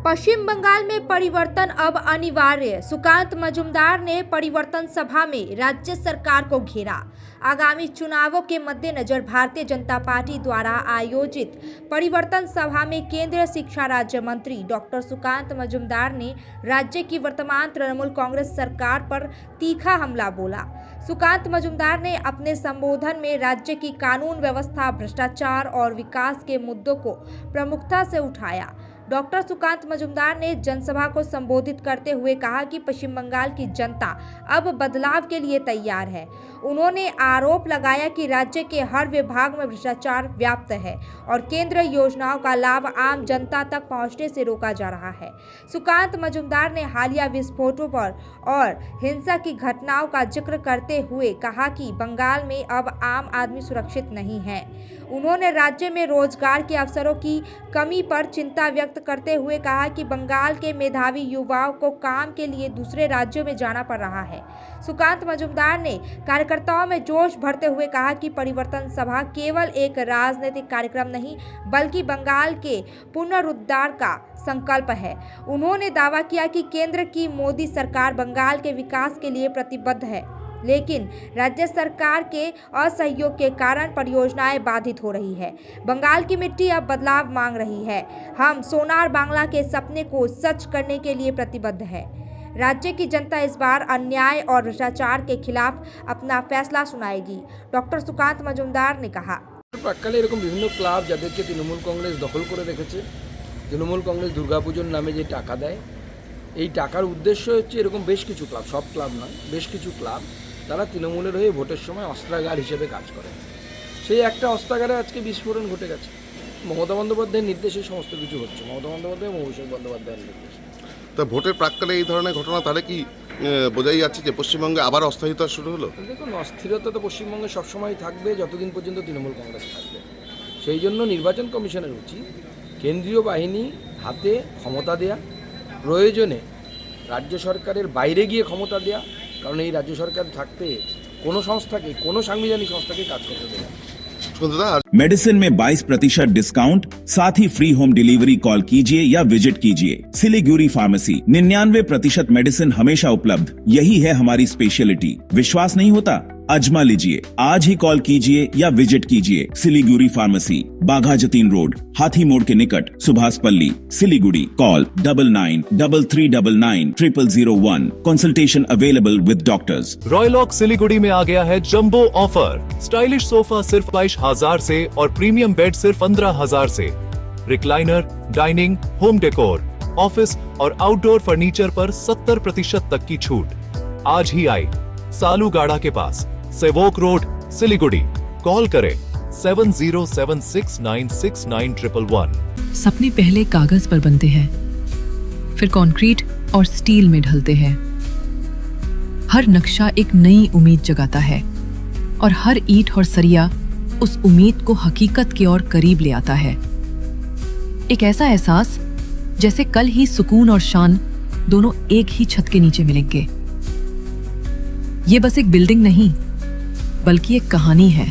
पश्चिम बंगाल में परिवर्तन अब अनिवार्य। सुकांत मजूमदार ने परिवर्तन सभा में राज्य सरकार को घेरा। आगामी चुनावों के मद्देनजर भारतीय जनता पार्टी द्वारा आयोजित परिवर्तन सभा में केंद्रीय शिक्षा राज्य मंत्री डॉक्टर सुकांत मजूमदार ने राज्य की वर्तमान तृणमूल कांग्रेस सरकार पर तीखा हमला बोला। सुकांत मजूमदार ने अपने संबोधन में राज्य की कानून व्यवस्था, भ्रष्टाचार और विकास के मुद्दों को प्रमुखता से उठाया। डॉक्टर सुकांत मजूमदार ने जनसभा को संबोधित करते हुए कहा कि पश्चिम बंगाल की जनता अब बदलाव के लिए तैयार है। उन्होंने आरोप लगाया कि राज्य के हर विभाग में भ्रष्टाचार व्याप्त है और केंद्र योजनाओं का लाभ आम जनता तक पहुंचने से रोका जा रहा है। सुकांत मजूमदार ने हालिया विस्फोटों पर और हिंसा की घटनाओं का जिक्र करते हुए कहा कि बंगाल में अब आम आदमी सुरक्षित नहीं है। उन्होंने राज्य में रोजगार के अवसरों की कमी पर चिंता व्यक्त करते हुए कहा कि बंगाल के मेधावी युवाओं को काम के लिए दूसरे राज्यों में जाना पड़ रहा है। सुकांत मजूमदार ने कार्यकर्ताओं में जोश भरते हुए कहा कि परिवर्तन सभा केवल एक राजनीतिक कार्यक्रम नहीं बल्कि बंगाल के पुनरुद्धार का संकल्प है। उन्होंने दावा किया कि केंद्र की मोदी सरकार बंगाल के विकास के लिए प्रतिबद्ध है, लेकिन राज्य सरकार के असहयोग के कारण परियोजनाएं बाधित हो रही है। बंगाल की मिट्टी अब बदलाव मांग रही है। हम सोनार बांग्ला के सपने को सच करने के लिए प्रतिबद्ध है। राज्य की जनता इस बार अन्याय और भ्रष्टाचार के खिलाफ अपना फैसला सुनाएगी, डॉक्टर सुकांत मजूमदार ने कहा। প্রাক্কালে এরকম বিভিন্ন ক্লাব যাদেরকে তৃণমূল কংগ্রেস দখল করে রেখেছে, তৃণমূল কংগ্রেস দুর্গাপুজোর নামে যে টাকা দেয়, এই টাকার উদ্দেশ্য হচ্ছে এরকম বেশ কিছু ক্লাব, সব ক্লাব নয়, বেশ কিছু ক্লাব তারা তৃণমূলের হয়ে ভোটের সময় অস্ত্রাগার হিসেবে কাজ করে। সেই একটা অস্ত্রাগারে আজকে বিস্ফোরণ ঘটে গেছে। মমতা বন্দ্যোপাধ্যায়ের নির্দেশে সমস্ত কিছু হচ্ছে, মমতা বন্দ্যোপাধ্যায় এবং অভিষেক বন্দ্যোপাধ্যায়ের নির্দেশে। তা ভোটের প্রাক্কালে এই ধরনের ঘটনা তাহলে কি বোঝাই যাচ্ছে যে পশ্চিমবঙ্গে আবার অস্থিরতা শুরু হলো? দেখুন, অস্থিরতা তো পশ্চিমবঙ্গে সবসময় থাকবে যতদিন পর্যন্ত তৃণমূল কংগ্রেস থাকবে। সেই জন্য নির্বাচন কমিশনের উচিত কেন্দ্রীয় বাহিনী হাতে ক্ষমতা দেয়া, প্রয়োজনে রাজ্য সরকারের বাইরে গিয়ে ক্ষমতা দেয়া, কারণ এই রাজ্য সরকার থাকতে কোনো সংস্থাকে, কোনো সাংবিধানিক সংস্থাকে কাজ করতে দেয় না। मेडिसिन में 22% डिस्काउंट, साथ ही फ्री होम डिलीवरी। कॉल कीजिए या विजिट कीजिए सिलीगुड़ी फार्मेसी। 99% मेडिसिन हमेशा उपलब्ध, यही है हमारी स्पेशलिटी। विश्वास नहीं होता? अजमा लीजिए। आज ही कॉल कीजिए या विजिट कीजिए सिलीगुड़ी फार्मेसी, बाघा जतीन रोड, हाथी मोड़ के निकट, Subhashpalli, Siliguri. Call 9933990001। Consultation available with doctors. रॉयलॉक सिलीगुड़ी में आ गया है जंबो ऑफर। स्टाइलिश सोफा सिर्फ 22,000 से और प्रीमियम बेड सिर्फ 15,000 से। Recliner, dining, home decor, office और आउटडोर फर्नीचर पर 70% तक की छूट। आज ही आए सालूगाड़ा के पास, सेवोक रोड, सिलीगुड़ी। कॉल करें 7076969111। सपने पहले कागज पर बनते हैं, फिर कंक्रीट और स्टील में ढलते हैं। हर नक्शा एक नई उम्मीद जगाता है और हर ईंट और सरिया उस उम्मीद को हकीकत की ओर करीब ले आता है। एक ऐसा एहसास जैसे कल ही सुकून और शान दोनों एक ही छत के नीचे मिलेंगे। ये बस एक बिल्डिंग नहीं बल्कि एक कहानी है।